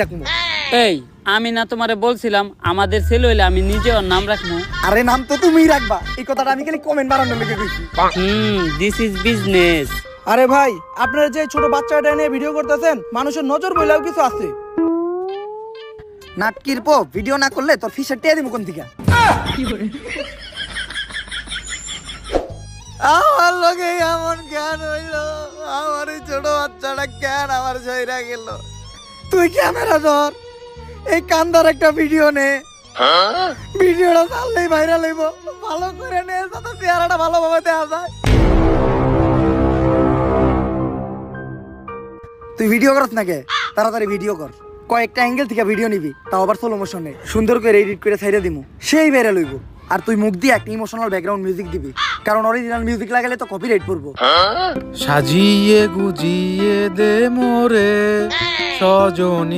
রাখবো। এই আমি না তোমারে বলছিলাম আমাদের ছেলে হইলে আমি নিজে ওর নাম রাখবো। আরে নাম তো তুমিই রাখবা, এই কথাটা আমি খালি কমেন্ট বানানোর লেগে কইছি। This is business. আরে ভাই, আপনারা যে ছোট বাচ্চাটা নিয়ে ভিডিও করতেছেন, মানুষের নজর বইলেও কিছু আছে। নাটকির পো ভিডিও না করলে তোর ফিসের টেয়া দিমু কোন থেকে। আমার লগে এমন জ্ঞান হইলো, আমার এই ছোট বাচ্চাটা জ্ঞান আমার জয়রা গেল। তুই ক্যামেরা ধর, এই কান্দার একটা ভিডিও নে, ভিডিওটা চাললেই ভাইরাল হইব। ভালো করে নে যাতে চেহারাটা ভালোভাবে দেখা যায়। তুই ভিডিও করছ নাকি? তাড়াতাড়ি ভিডিও কর, কয়েকটা অ্যাঙ্গেল থেকে ভিডিও নিবি, তাও আবার স্লো মোশনে, সুন্দর করে এডিট করে ছাইড়া দিমু, সেই ভাইরাল হইব। আর তুই মুখ দিয়ে একটা ইমোশনাল ব্যাকগ্রাউন্ড মিউজিক দিবি, কারণ অরিজিনাল মিউজিক লাগালে তো কপিরাইট পড়বো। সাজিয়ে গুজিয়ে দে মোরে সজনী।